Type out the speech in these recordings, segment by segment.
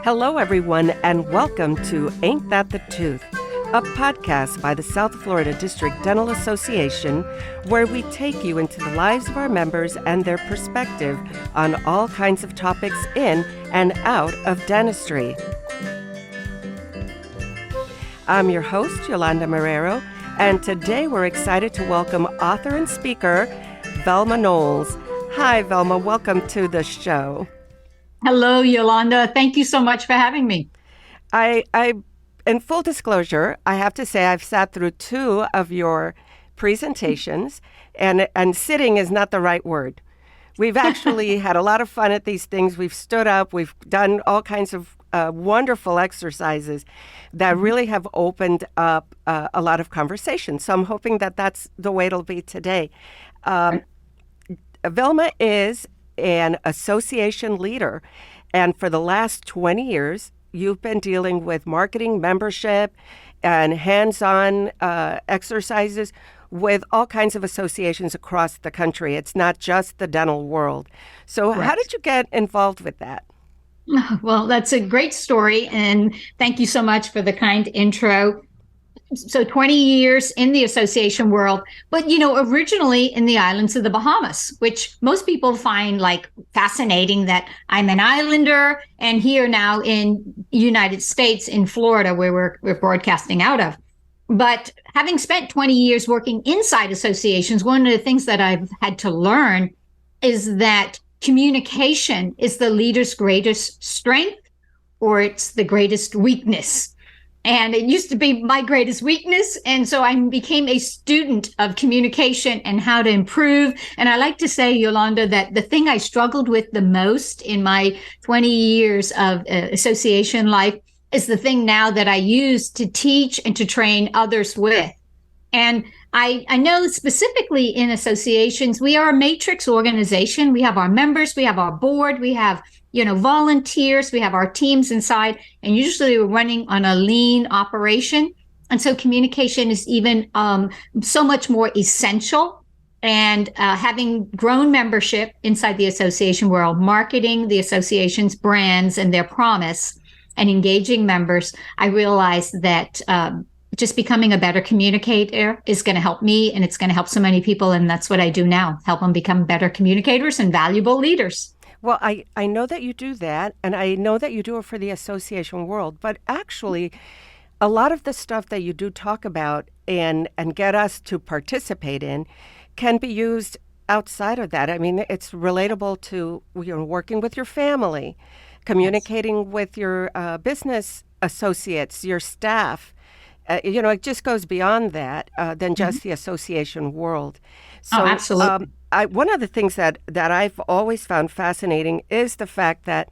Hello, everyone, and welcome to Ain't That the Tooth, a podcast by the South Florida District Dental Association, where we take you into the lives of our members and their perspective on all kinds of topics in and out of dentistry. I'm your host, Yolanda Marrero, and today we're excited to welcome author and speaker, Velma Knowles. Hi, Velma. Welcome to the show. Hello, Yolanda. Thank you so much for having me. In full disclosure, I have to say I've sat through two of your presentations, and sitting is not the right word. We've actually had a lot of fun at these things. We've stood up. We've done all kinds of wonderful exercises that really have opened up a lot of conversation. So I'm hoping that that's the way it'll be today. Velma is an association leader, and for the last 20 years, you've been dealing with marketing, membership, and hands-on exercises with all kinds of associations across the country. It's not just the dental world. So How did you get involved with that? Well, that's a great story, and thank you so much for the kind intro. So 20 years in the association world, but, originally in the islands of the Bahamas, which most people find like fascinating that I'm an islander and here now in United States in Florida, where we're broadcasting out of. But having spent 20 years working inside associations, one of the things that I've had to learn is that communication is the leader's greatest strength, or it's the greatest weakness. And it used to be my greatest weakness. And so I became a student of communication and how to improve. And I like to say, Yolanda, that the thing I struggled with the most in my 20 years of association life is the thing now that I use to teach and to train others with. And I know specifically in associations, we are a matrix organization. We have our members, we have our board, we have volunteers, we have our teams inside, and usually we're running on a lean operation. And so communication is even so much more essential. And having grown membership inside the association world, marketing the association's brands and their promise and engaging members, I realized that just becoming a better communicator is going to help me, and it's going to help so many people. And that's what I do now, help them become better communicators and valuable leaders. Well, I know that you do that, and I know that you do it for the association world, but actually a lot of the stuff that you do talk about and get us to participate in can be used outside of that. I mean, it's relatable to working with your family, communicating with your business associates, your staff. It just goes beyond that than just the association world. So, absolutely. One of the things that I've always found fascinating is the fact that,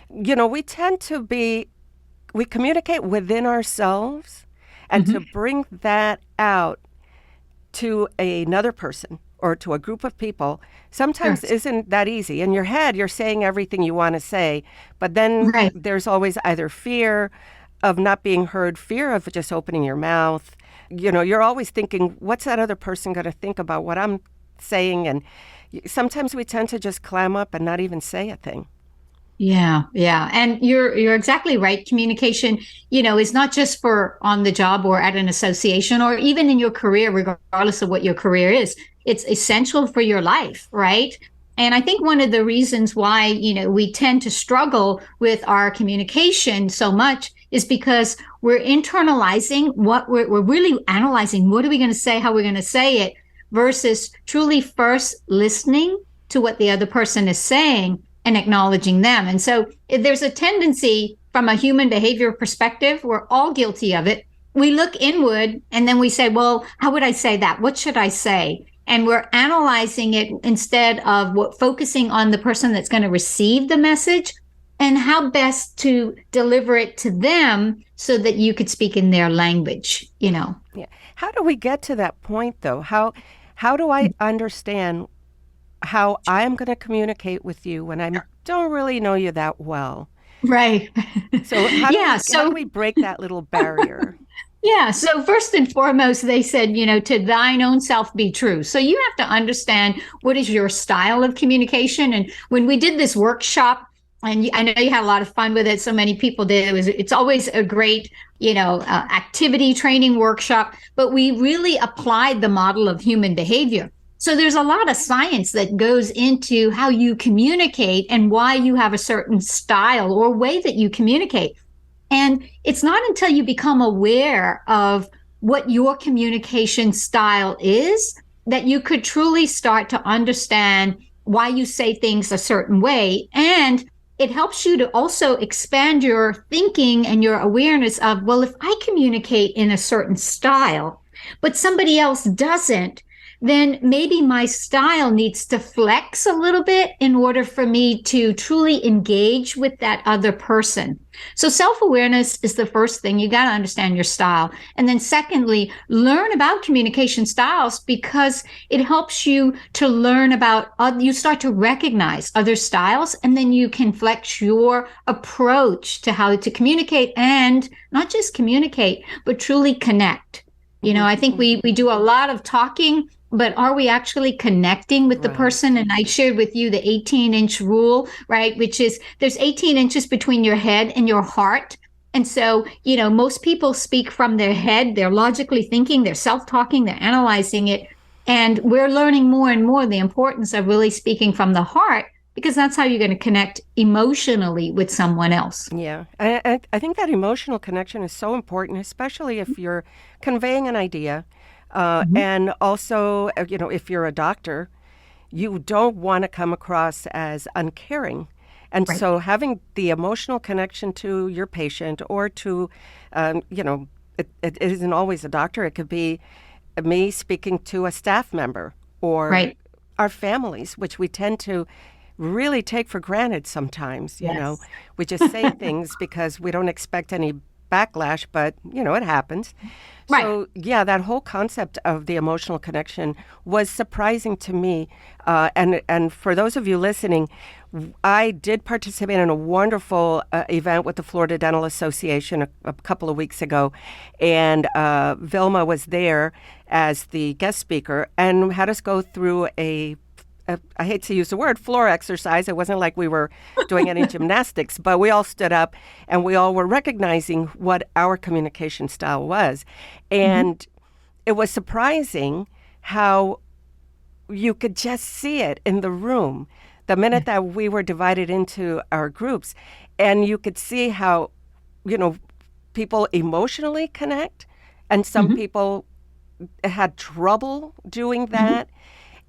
we tend to we communicate within ourselves, and to bring that out to another person or to a group of people sometimes isn't that easy. In your head, you're saying everything you want to say, but then there's always either fear of not being heard, fear of just opening your mouth. You're always thinking, what's that other person going to think about what I'm saying? And sometimes we tend to just clam up and not even say a thing. Yeah. And you're exactly right. Communication, is not just for on the job or at an association or even in your career, regardless of what your career is. It's essential for your life, right? And I think one of the reasons why, we tend to struggle with our communication so much is because we're internalizing what we're really analyzing. What are we going to say? How we're going to say it versus truly first listening to what the other person is saying and acknowledging them. And so if there's a tendency from a human behavior perspective, we're all guilty of it. We look inward and then we say, well, how would I say that? What should I say? And we're analyzing it instead of focusing on the person that's going to receive the message and how best to deliver it to them so that you could speak in their language, Yeah. How do we get to that point, though? How do I understand how I'm going to communicate with you when I don't really know you that well? Right. So how do we break that little barrier? Yeah. So first and foremost, they said, to thine own self be true. So you have to understand what is your style of communication. And when we did this workshop, And I know you had a lot of fun with it. So many people did. It's always a great, activity training workshop, but we really applied the model of human behavior. So there's a lot of science that goes into how you communicate and why you have a certain style or way that you communicate. And it's not until you become aware of what your communication style is that you could truly start to understand why you say things a certain way. And it helps you to also expand your thinking and your awareness of, well, if I communicate in a certain style, but somebody else doesn't, then maybe my style needs to flex a little bit in order for me to truly engage with that other person. So self-awareness is the first thing. You got to understand your style. And then secondly, learn about communication styles, because it helps you to learn about, you start to recognize other styles, and then you can flex your approach to how to communicate, and not just communicate, but truly connect. I think we do a lot of talking, but are we actually connecting with the person? And I shared with you the 18-inch rule, right? Which is there's 18 inches between your head and your heart. And so, most people speak from their head. They're logically thinking, they're self-talking, they're analyzing it. And we're learning more and more the importance of really speaking from the heart, because that's how you're going to connect emotionally with someone else. Yeah. I think that emotional connection is so important, especially if you're conveying an idea. And also, if you're a doctor, you don't want to come across as uncaring. And so having the emotional connection to your patient, or to, it isn't always a doctor. It could be me speaking to a staff member, or our families, which we tend to really take for granted sometimes. We just say things because we don't expect any backlash, but, it happens. So, yeah, that whole concept of the emotional connection was surprising to me. And for those of you listening, I did participate in a wonderful event with the Florida Dental Association a couple of weeks ago. And Velma was there as the guest speaker and had us go through I hate to use the word floor exercise. It wasn't like we were doing any gymnastics, but we all stood up and we all were recognizing what our communication style was. And it was surprising how you could just see it in the room the minute that we were divided into our groups. And you could see how, people emotionally connect, and some people had trouble doing that.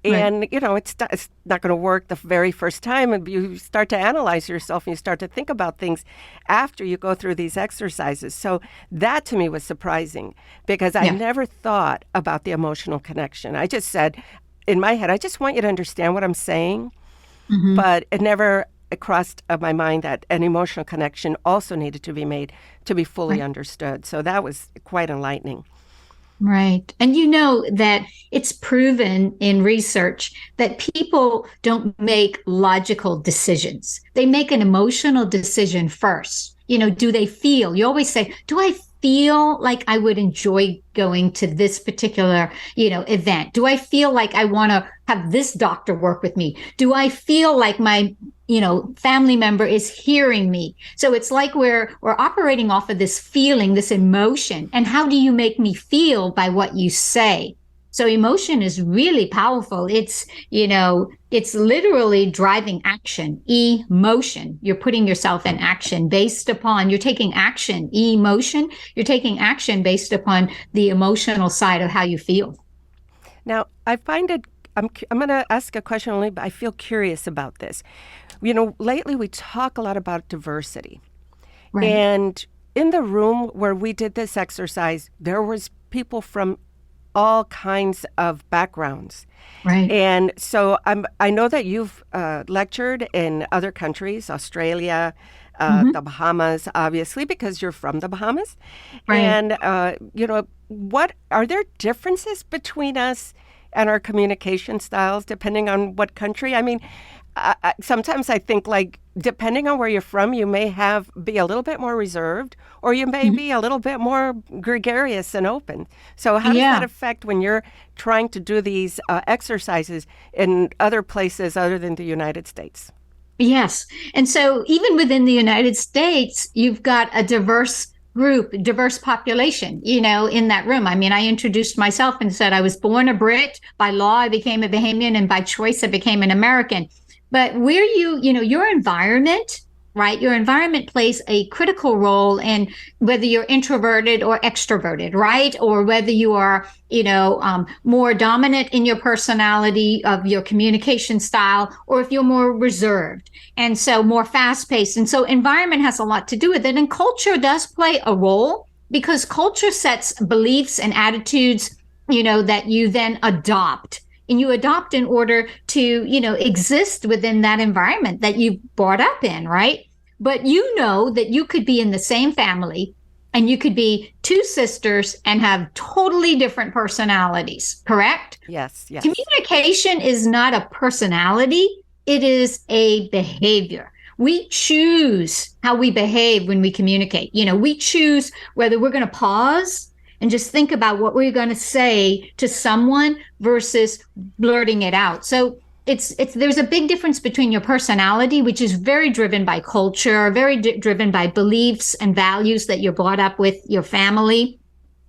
And, it's not going to work the very first time. And you start to analyze yourself and you start to think about things after you go through these exercises. So that to me was surprising, because I never thought about the emotional connection. I just said in my head, I just want you to understand what I'm saying. But it never crossed my mind that an emotional connection also needed to be made to be fully understood. So that was quite enlightening. Right. And you know that it's proven in research that people don't make logical decisions. They make an emotional decision first. Do they feel? You always say, do I feel like I would enjoy going to this particular, event? Do I feel like I want to have this doctor work with me? Do I feel like my family member is hearing me? So it's like we're operating off of this feeling, this emotion. And how do you make me feel by what you say? So emotion is really powerful. It's literally driving action. Emotion. You're putting yourself in action you're taking action. Emotion. You're taking action based upon the emotional side of how you feel. Now, I find it, I'm going to ask a question only, but I feel curious about this. Lately we talk a lot about diversity. And in the room where we did this exercise, there was people from all kinds of backgrounds. And so I know that you've lectured in other countries, Australia, the Bahamas, obviously, because you're from the Bahamas. And, what are there differences between us and our communication styles depending on what country? I mean, sometimes I think, like, depending on where you're from, you may be a little bit more reserved, or you may be a little bit more gregarious and open. So how does that affect when you're trying to do these exercises in other places other than the United States? Yes. And so even within the United States, you've got a diverse group, diverse population, in that room. I mean, I introduced myself and said I was born a Brit. By law, I became a Bahamian, and by choice, I became an American. But where your environment, right? Your environment plays a critical role in whether you're introverted or extroverted, right? Or whether you are, more dominant in your personality of your communication style, or if you're more reserved. And so more fast paced. And so environment has a lot to do with it. And culture does play a role because culture sets beliefs and attitudes, that you then adopt. And you adopt in order to, exist within that environment that you brought up in, right? But you know that you could be in the same family and you could be two sisters and have totally different personalities, correct? Yes, yes. Communication is not a personality, it is a behavior. We choose how we behave when we communicate. We choose whether we're going to pause and just think about what we're going to say to someone versus blurting it out. So there's a big difference between your personality, which is very driven by culture, very driven by beliefs and values that you're brought up with your family,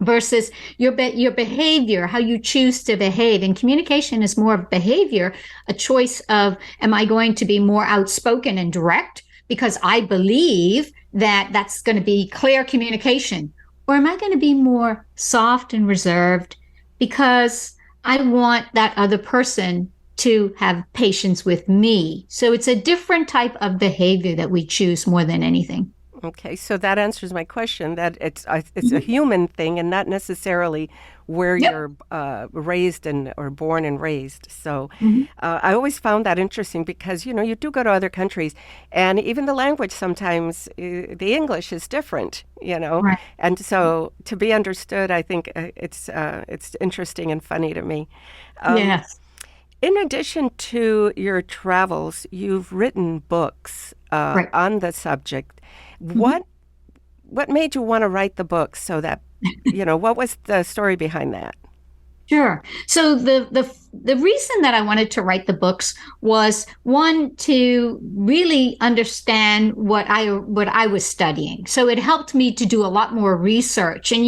versus your behavior, how you choose to behave. And communication is more of behavior, a choice of, am I going to be more outspoken and direct because I believe that that's going to be clear communication? Or am I going to be more soft and reserved because I want that other person to have patience with me? So it's a different type of behavior that we choose more than anything. Okay, so that answers my question, that it's a human thing and not necessarily where you're raised or born and raised. So I always found that interesting because, you do go to other countries and even the language sometimes, the English is different, Right. And so to be understood, I think it's interesting and funny to me. Yes. In addition to your travels, you've written books Right. on the subject. Mm-hmm. What made you want to write the book so that, what was the story behind that? Sure. So the reason that I wanted to write the books was, one, to really understand what I was studying. So it helped me to do a lot more research, and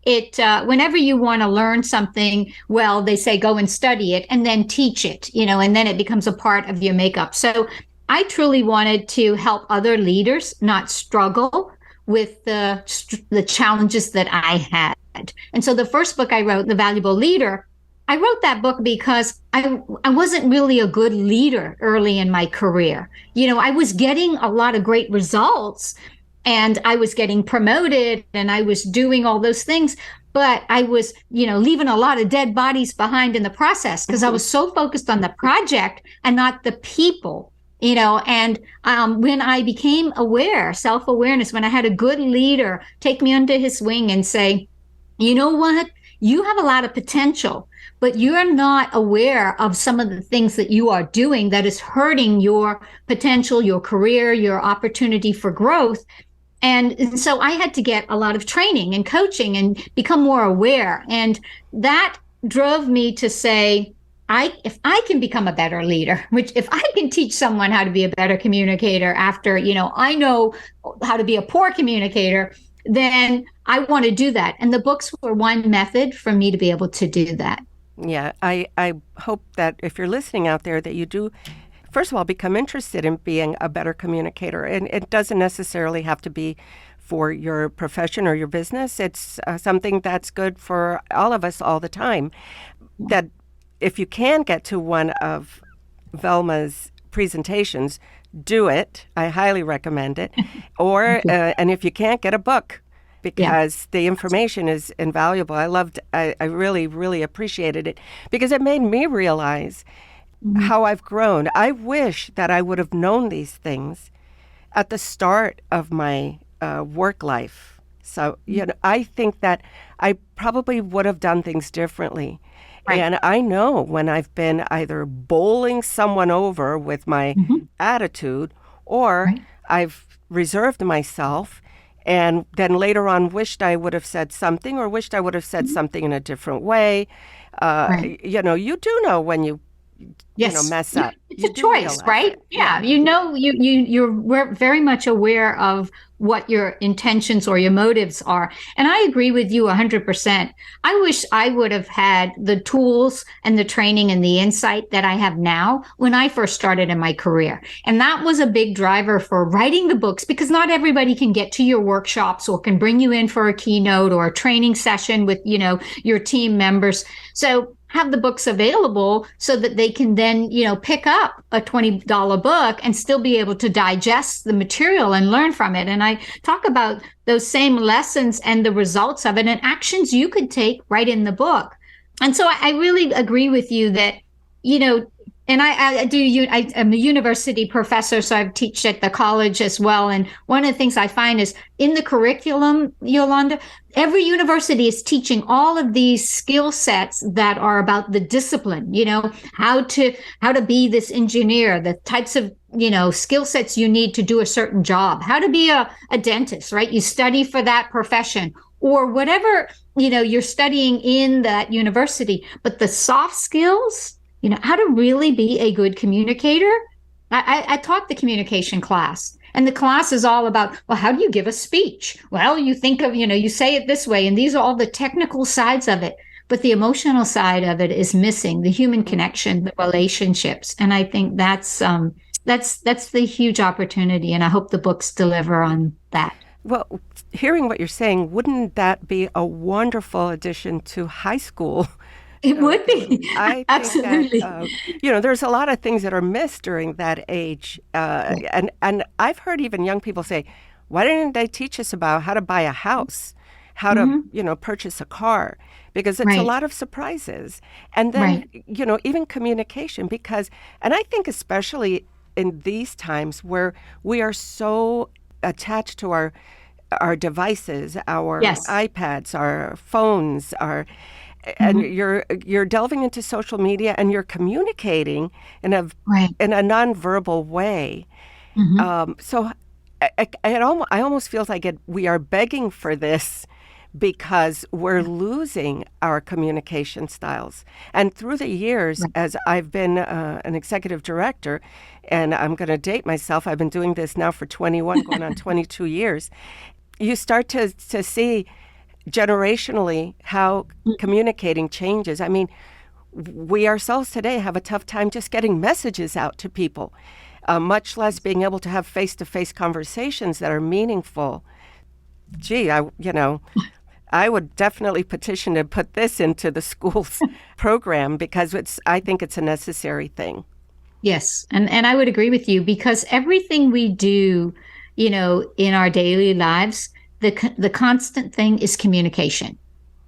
it whenever you want to learn something, well, they say go and study it and then teach it, and then it becomes a part of your makeup. So I truly wanted to help other leaders not struggle with the challenges that I had. And so the first book I wrote, The Valuable Leader, I wrote that book because I wasn't really a good leader early in my career. I was getting a lot of great results and I was getting promoted and I was doing all those things, but I was, leaving a lot of dead bodies behind in the process because I was so focused on the project and not the people. And when I became aware, self-awareness, when I had a good leader take me under his wing and say, you know what, you have a lot of potential, but you're not aware of some of the things that you are doing that is hurting your potential, your career, your opportunity for growth. And so I had to get a lot of training and coaching and become more aware. And that drove me to say, if I can become a better leader, which if I can teach someone how to be a better communicator after, I know how to be a poor communicator, then I want to do that. And the books were one method for me to be able to do that. Yeah, I hope that if you're listening out there that you do, first of all, become interested in being a better communicator. And it doesn't necessarily have to be for your profession or your business. It's something that's good for all of us all the time. That if you can get to one of Velma's presentations, do it. I highly recommend it. Or, and if you can't, get a book because the information is invaluable. I really, really appreciated it because it made me realize how I've grown. I wish that I would have known these things at the start of my work life. So, I think that I probably would have done things differently. Right. And I know when I've been either bowling someone over with my attitude or I've reserved myself and then later on wished I would have said something or wished I would have said something in a different way. You do know when Yes. mess up. It's You a do choice, realize right? it. Yeah. You're very much aware of what your intentions or your motives are. And I agree with you 100%. I wish I would have had the tools and the training and the insight that I have now when I first started in my career. And that was a big driver for writing the books, because not everybody can get to your workshops or can bring you in for a keynote or a training session with, your team members. So have the books available so that they can then, pick up a $20 book and still be able to digest the material and learn from it. And I talk about those same lessons and the results of it and actions you could take right in the book. And so I really agree with you that, and I'm a university professor, so I teach at the college as well. And one of the things I find is in the curriculum, Yolanda, every university is teaching all of these skill sets that are about the discipline, how to be this engineer, the types of, skill sets you need to do a certain job, how to be a dentist, right? You study for that profession or whatever, you're studying in that university, but the soft skills, how to really be a good communicator. I taught the communication class, and the class is all about, well, how do you give a speech? Well, you think of, you say it this way, and these are all the technical sides of it. But the emotional side of it is missing, the human connection, the relationships. And I think that's the huge opportunity. And I hope the books deliver on that. Well, hearing what you're saying, wouldn't that be a wonderful addition to high school? It would be. I Absolutely. think that, there's a lot of things that are missed during that age. And I've heard even young people say, why didn't they teach us about how to buy a house, how to, purchase a car? Because it's a lot of surprises. And then, even communication, and I think especially in these times where we are so attached to our devices, our iPads, our phones, and you're delving into social media and you're communicating in a nonverbal way. So I almost feel like we are begging for this because we're losing our communication styles. And through the years, as I've been an executive director, and I'm going to date myself, I've been doing this now for 21, going on 22 years, you start to see generationally how communicating changes. I mean, we ourselves today have a tough time just getting messages out to people, much less being able to have face-to-face conversations that are meaningful. Gee, I would definitely petition to put this into the school's program because I think it's a necessary thing. Yes, and I would agree with you because everything we do, in our daily lives, the constant thing is communication.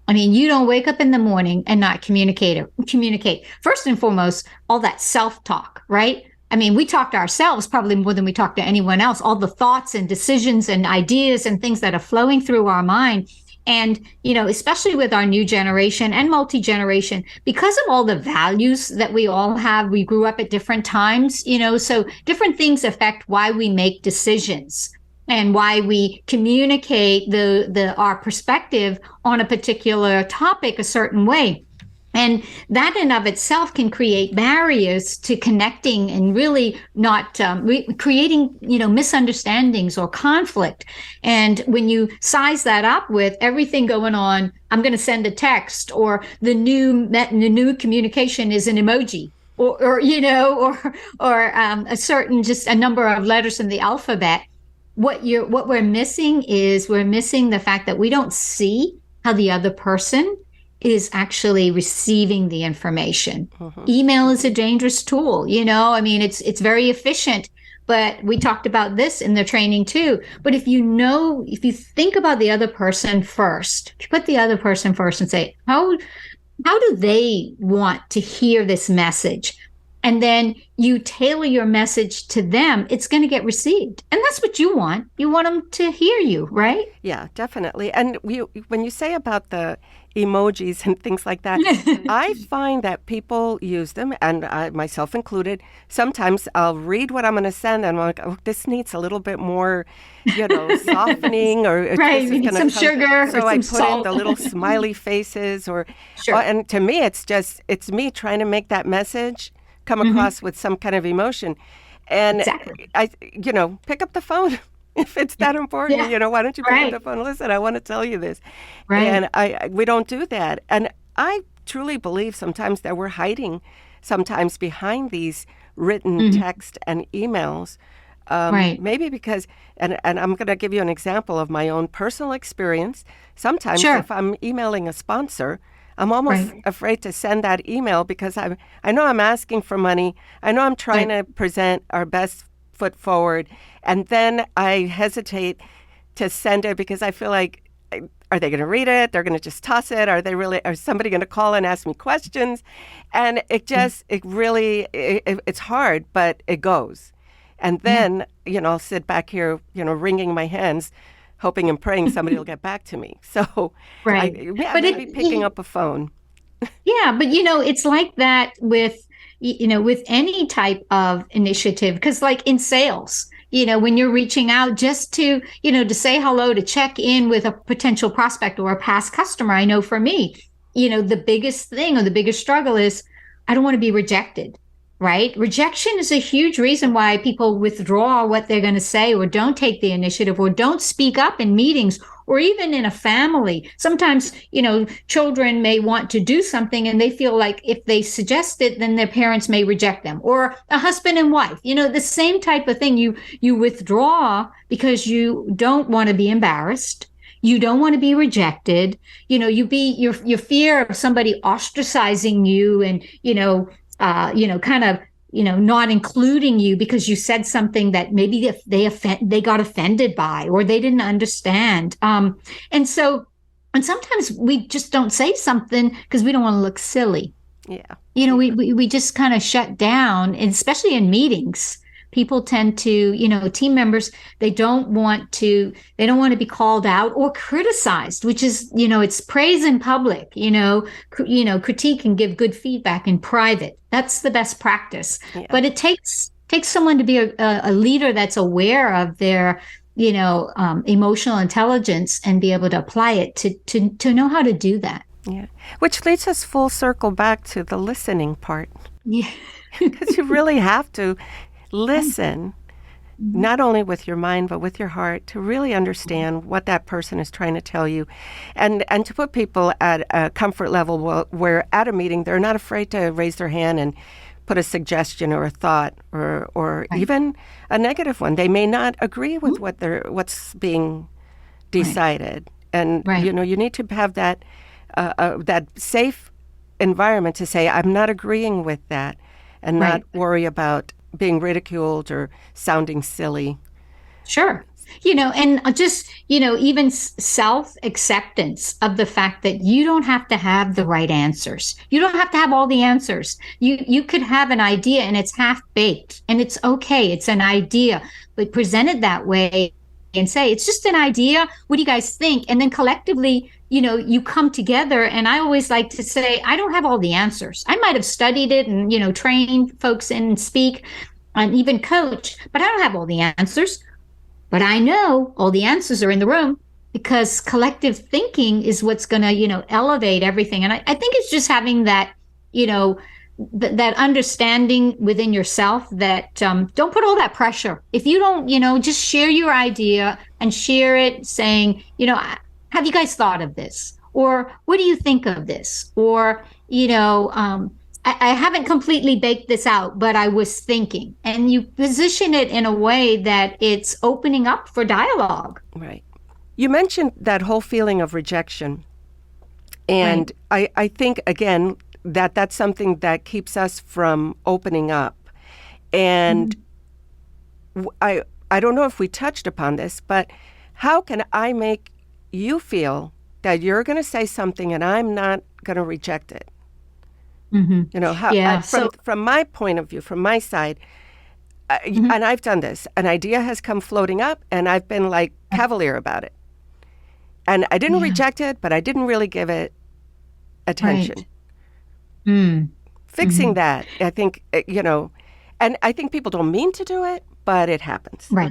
I mean, you don't wake up in the morning and not communicate. First and foremost, all that self-talk, right? I mean, we talk to ourselves probably more than we talk to anyone else. All the thoughts and decisions and ideas and things that are flowing through our mind. And, especially with our new generation and multi-generation, because of all the values that we all have, we grew up at different times, so different things affect why we make decisions and why we communicate our perspective on a particular topic a certain way. And that in of itself can create barriers to connecting and really not creating, misunderstandings or conflict. And when you size that up with everything going on, I'm going to send a text, or the new communication is an emoji, or a certain just a number of letters in the alphabet. What we're missing is the fact that we don't see how the other person is actually receiving the information. Email is a dangerous tool. I mean, it's very efficient, but we talked about this in the training too. But if you think about the other person first, if you put the other person first and say, how do they want to hear this message? And then you tailor your message to them, it's going to get received. And that's what you want. You want them to hear you, right? Yeah, definitely. And when you say about the emojis and things like that, I find that people use them, and I, myself included. Sometimes I'll read what I'm going to send, and I'm like, oh, this needs a little bit more, softening, or right, some sugar, so or I some put salt. in the little smiley faces, Sure. and to me, it's me trying to make that message come across with some kind of emotion. And Exactly. pick up the phone. If it's that important, Yeah. why don't you pick up Right. the phone? Listen, I want to tell you this. Right. And we don't do that. And I truly believe sometimes that we're hiding sometimes behind these written Hmm. text and emails. Right. Maybe because, and I'm going to give you an example of my own personal experience. Sometimes Sure. if I'm emailing a sponsor, I'm almost Right. afraid to send that email because I know I'm asking for money. I know I'm trying Right. to present our best foot forward. And then I hesitate to send it because I feel like, are they going to read it? They're going to just toss it. Are somebody going to call and ask me questions? And it's hard, but it goes. And Yeah. then, I'll sit back here, wringing my hands, hoping and praying somebody will get back to me. So Right. yeah, But maybe picking up a phone. yeah, but it's like that with with any type of initiative, because like in sales, when you're reaching out just to to say hello, to check in with a potential prospect or a past customer. I know for me, the biggest thing or the biggest struggle is I don't want to be rejected. Right? Rejection is a huge reason why people withdraw what they're going to say, or don't take the initiative, or don't speak up in meetings, or even in a family. Sometimes, children may want to do something and they feel like if they suggest it, then their parents may reject them, or a husband and wife, the same type of thing. You withdraw because you don't want to be embarrassed. You don't want to be rejected. Your fear of somebody ostracizing you, and, kind of not including you because you said something that maybe if they got offended by, or they didn't understand. And so, and sometimes we just don't say something because we don't want to look silly. Yeah. We just kind of shut down, and especially in meetings. People tend to, team members, they don't want to be called out or criticized, which is, it's praise in public, critique and give good feedback in private. That's the best practice. Yeah. But it takes someone to be a leader that's aware of their, emotional intelligence, and be able to apply it to know how to do that. Yeah. Which leads us full circle back to the listening part. Yeah. Because you really have to listen, not only with your mind, but with your heart, to really understand what that person is trying to tell you. And to put people at a comfort level where at a meeting, they're not afraid to raise their hand and put a suggestion or a thought or Right. even a negative one. They may not agree with what's being decided. And, Right. you need to have that safe environment to say, I'm not agreeing with that, and not Right. worry about being ridiculed or sounding silly. Sure. And just, even self acceptance of the fact that you don't have to have the right answers. You don't have to have all the answers. You could have an idea and it's half baked, and it's okay. It's an idea, but present it that way and say, it's just an idea. What do you guys think? And then collectively, you come together. And I always like to say, I don't have all the answers. I might have studied it and, trained folks and speak and even coach, but I don't have all the answers. But I know all the answers are in the room, because collective thinking is what's going to, elevate everything. And I think it's just having that, that understanding within yourself that don't put all that pressure. If you don't, just share your idea and share it saying, have you guys thought of this? Or what do you think of this? Or, I haven't completely baked this out, but I was thinking. And you position it in a way that it's opening up for dialogue. Right. You mentioned that whole feeling of rejection. And I think, again, that's something that keeps us from opening up. And I don't know if we touched upon this, but how can I make you feel that you're going to say something and I'm not going to reject it? How Yeah. from my point of view, from my side, and I've done this. An idea has come floating up, and I've been like cavalier about it. And I didn't reject it, but I didn't really give it attention. Right. Mm. Fixing that, I think, and I think people don't mean to do it, but it happens. Right.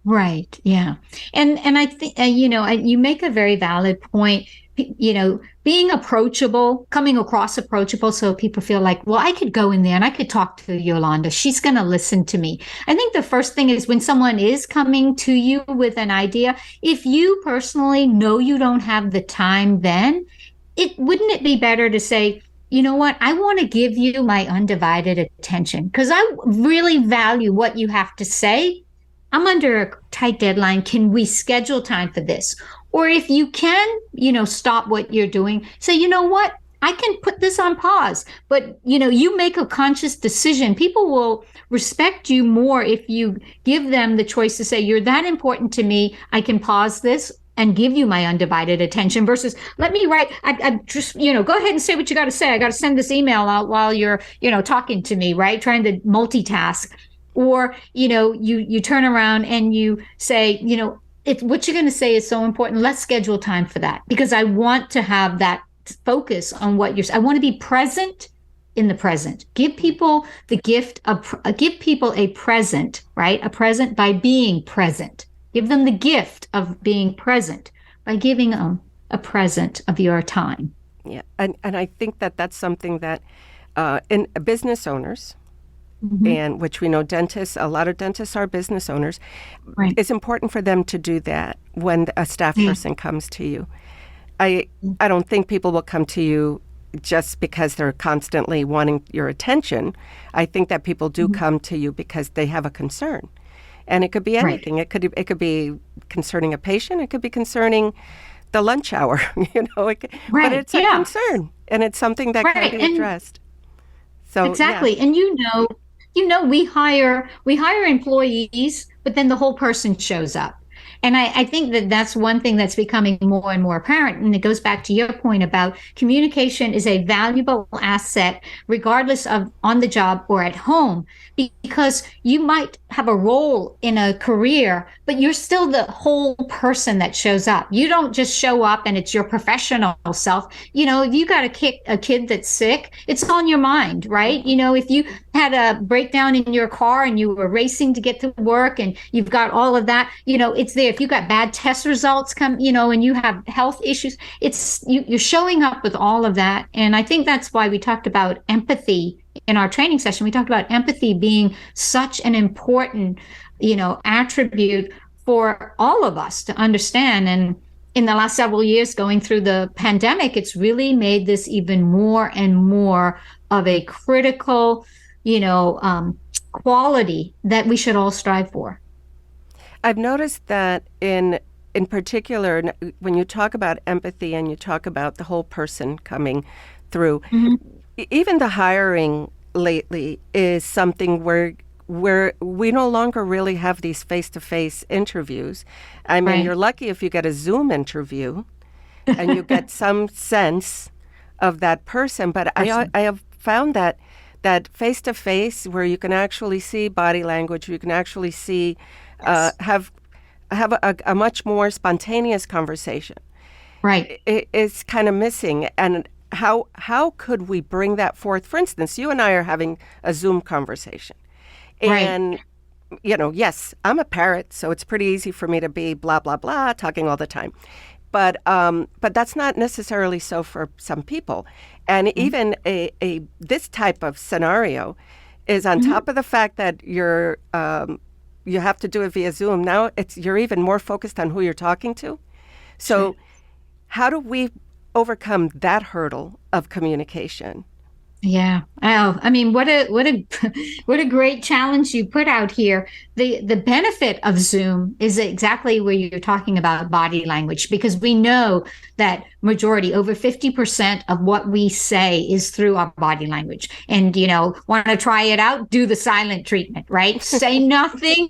Right. Yeah. And I think you make a very valid point. Being approachable, coming across approachable, so people feel like, well, I could go in there and I could talk to Yolanda. She's going to listen to me. I think the first thing is when someone is coming to you with an idea, if you personally know you don't have the time, then it be better to say, you know what, I want to give you my undivided attention because I really value what you have to say. I'm under a tight deadline. Can we schedule time for this? Or if you can, stop what you're doing, say, you know what? I can put this on pause, but you make a conscious decision. People will respect you more if you give them the choice to say, you're that important to me. I can pause this and give you my undivided attention versus let me write. I just, go ahead and say what you got to say. I got to send this email out while you're, talking to me, right? Trying to multitask. Or, you turn around and you say, if what you're going to say is so important, let's schedule time for that because I want to have that focus on what I want to be present in the present. Give people the gift of, give people a present, right? A present by being present. Give them the gift of being present by giving them a present of your time. Yeah. And I think that that's something that in business owners, and which we know dentists, a lot of dentists are business owners. Right. It's important for them to do that when a staff person comes to you. I don't think people will come to you just because they're constantly wanting your attention. I think that people do come to you because they have a concern. And it could be anything. Right. It could be concerning a patient. It could be concerning the lunch hour, but it's a concern and it's something that can be addressed. So exactly. Yeah. And we hire employees, but then the whole person shows up. And I think that that's one thing that's becoming more and more apparent. And it goes back to your point about communication is a valuable asset, regardless of on the job or at home, because you might have a role in a career, but you're still the whole person that shows up. You don't just show up and it's your professional self. If you got a kid that's sick, it's on your mind, right? If you had a breakdown in your car and you were racing to get to work and you've got all of that, it's there. If you got bad test results come, and you have health issues, it's you're showing up with all of that. And I think that's why we talked about empathy in our training session. We talked about empathy being such an important, attribute for all of us to understand. And in the last several years going through the pandemic, it's really made this even more and more of a critical, quality that we should all strive for. I've noticed that in particular, when you talk about empathy and you talk about the whole person coming through, even the hiring lately is something where we no longer really have these face-to-face interviews. I mean, You're lucky if you get a Zoom interview and you get some sense of that person. But I have found that face-to-face where you can actually see body language, you can actually see have a much more spontaneous conversation. Right. It's kind of missing. And how could we bring that forth? For instance, you and I are having a Zoom conversation. And, yes, I'm a parrot, so it's pretty easy for me to be blah, blah, blah, talking all the time. But that's not necessarily so for some people. And even this type of scenario is on top of the fact that you have to do it via Zoom. Now you're even more focused on who you're talking to. So how do we overcome that hurdle of communication? Yeah. Oh, I mean, what a great challenge you put out here. The benefit of Zoom is exactly where you're talking about body language, because we know that majority, over 50% of what we say is through our body language. And, want to try it out? Do the silent treatment, right? Say nothing.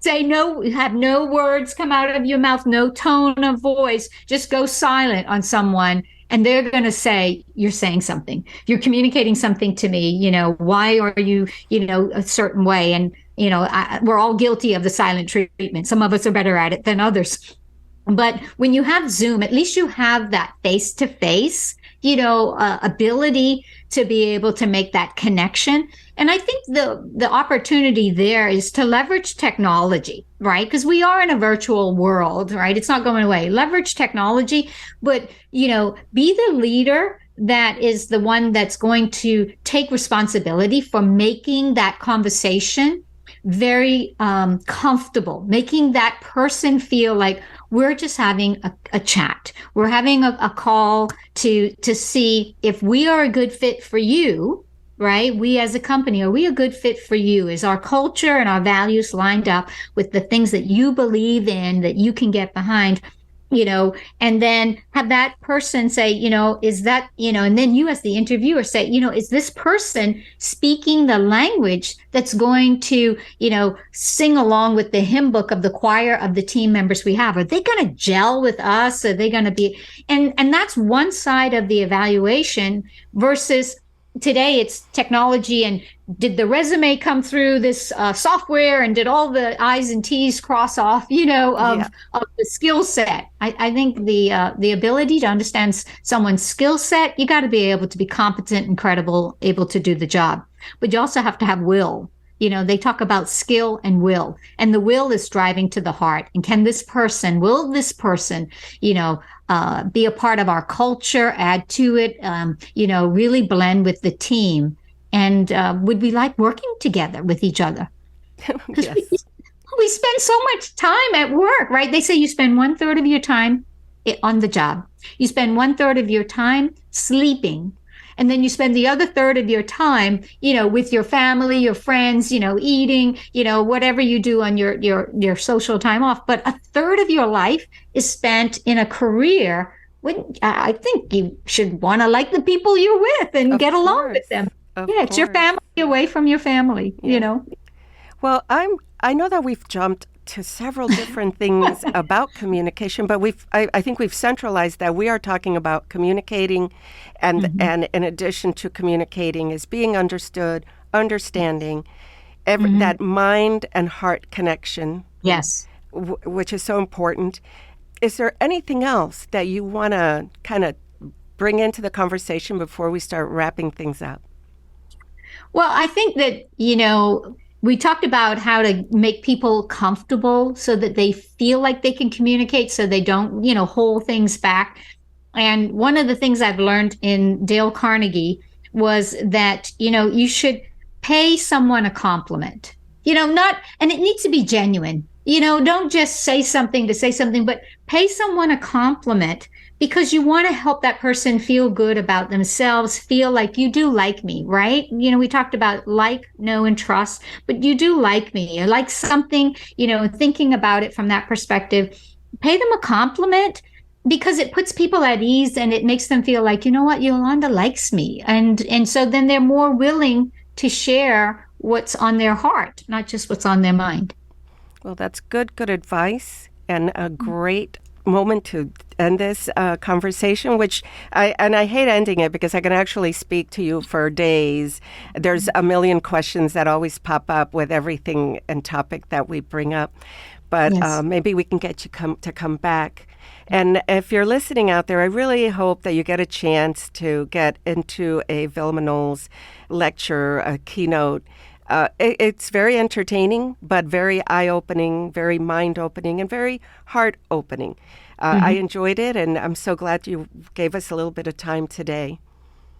Say no, have no words come out of your mouth, no tone of voice. Just go silent on someone. And they're going to say, you're saying something. You're communicating something to me. Why are you, a certain way? And, we're all guilty of the silent treatment. Some of us are better at it than others. But when you have Zoom, at least you have that face-to-face ability to be able to make that connection. And I think the opportunity there is to leverage technology, right? Because we are in a virtual world, right? It's not going away. Leverage technology, but, be the leader that is the one that's going to take responsibility for making that conversation very comfortable, making that person feel like we're just having a chat. We're having a call to see if we are a good fit for you, right? We as a company, are we a good fit for you? Is our culture and our values lined up with the things that you believe in, that you can get behind? And then have that person say, is that, and then you as the interviewer say, is this person speaking the language that's going to, sing along with the hymn book of the choir of the team members we have? Are they going to gel with us? Are they going to be, and that's one side of the evaluation versus today it's technology and did the resume come through this software and did all the I's and T's cross off, of the skill set. I think the ability to understand someone's skill set, you got to be able to be competent and credible, able to do the job. But you also have to have will. They talk about skill and will, and the will is driving to the heart. And will this person, be a part of our culture, add to it, really blend with the team? And would we like working together with each other? Because Yes. we spend so much time at work, right? They say you spend 1/3 of your time on the job. You spend 1/3 of your time sleeping. And then you spend the other 1/3 of your time, with your family, your friends, eating, whatever you do on your social time off. But 1/3 of your life is spent in a career. I think you should want to like the people you're with and get along with them. It's your family away from your family, Well, I know that we've jumped to several different things about communication, but I think we've centralized that we are talking about communicating, and in addition to communicating is being understood, understanding, that mind and heart connection. Yes. Which is so important. Is there anything else that you want to kind of bring into the conversation before we start wrapping things up? Well, I think that, we talked about how to make people comfortable so that they feel like they can communicate, so they don't, hold things back. And one of the things I've learned in Dale Carnegie was that, you should pay someone a compliment, and it needs to be genuine. Don't just say something to say something, but pay someone a compliment because you want to help that person feel good about themselves, feel like you do like me, right? We talked about like, know, and trust, but you do like me. I like something, thinking about it from that perspective. Pay them a compliment because it puts people at ease and it makes them feel like, Yolanda likes me. And so then they're more willing to share what's on their heart, not just what's on their mind. Well, that's good advice and a great moment to end this conversation, which I hate ending it because I can actually speak to you for days. There's a million questions that always pop up with everything and topic that we bring up. But Yes. maybe we can get you to come back. And if you're listening out there, I really hope that you get a chance to get into a Velma Knowles lecture, a keynote. It's very entertaining, but very eye-opening, very mind-opening, and very heart-opening. I enjoyed it, and I'm so glad you gave us a little bit of time today.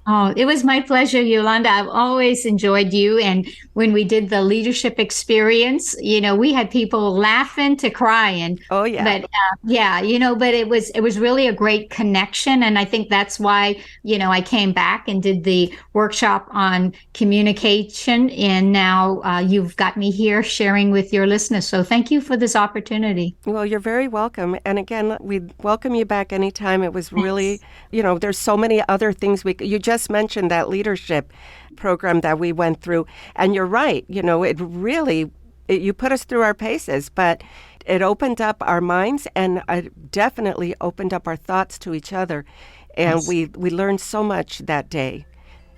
Oh, it was my pleasure, Yolanda. I've always enjoyed you. And when we did the leadership experience, we had people laughing to crying. Oh, yeah. But but it was really a great connection. And I think that's why, I came back and did the workshop on communication. And now you've got me here sharing with your listeners. So thank you for this opportunity. Well, you're very welcome. And again, we welcome you back anytime. It was really, there's so many other things you just mentioned that leadership program that we went through. And you're right. You put us through our paces, but it opened up our minds and it definitely opened up our thoughts to each other. And Yes. we learned so much that day.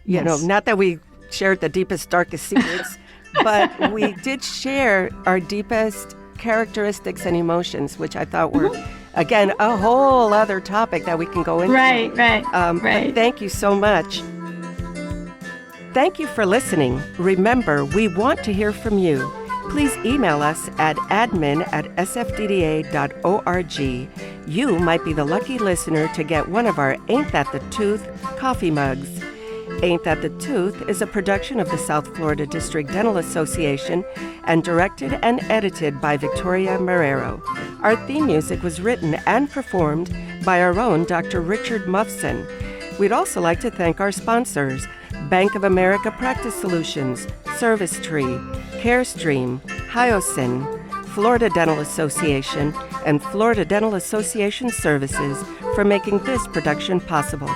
Yes. Not that we shared the deepest, darkest secrets, but we did share our deepest characteristics and emotions, which I thought were Again, a whole other topic that we can go into. Right. But thank you so much. Thank you for listening. Remember, we want to hear from you. Please email us at admin@sfdda.org. You might be the lucky listener to get one of our Ain't That the Tooth coffee mugs. Ain't That the Tooth is a production of the South Florida District Dental Association and directed and edited by Victoria Marrero. Our theme music was written and performed by our own Dr. Richard Muffson. We'd also like to thank our sponsors, Bank of America Practice Solutions, Service Tree, CareStream, Hyosyn, Florida Dental Association, and Florida Dental Association Services for making this production possible.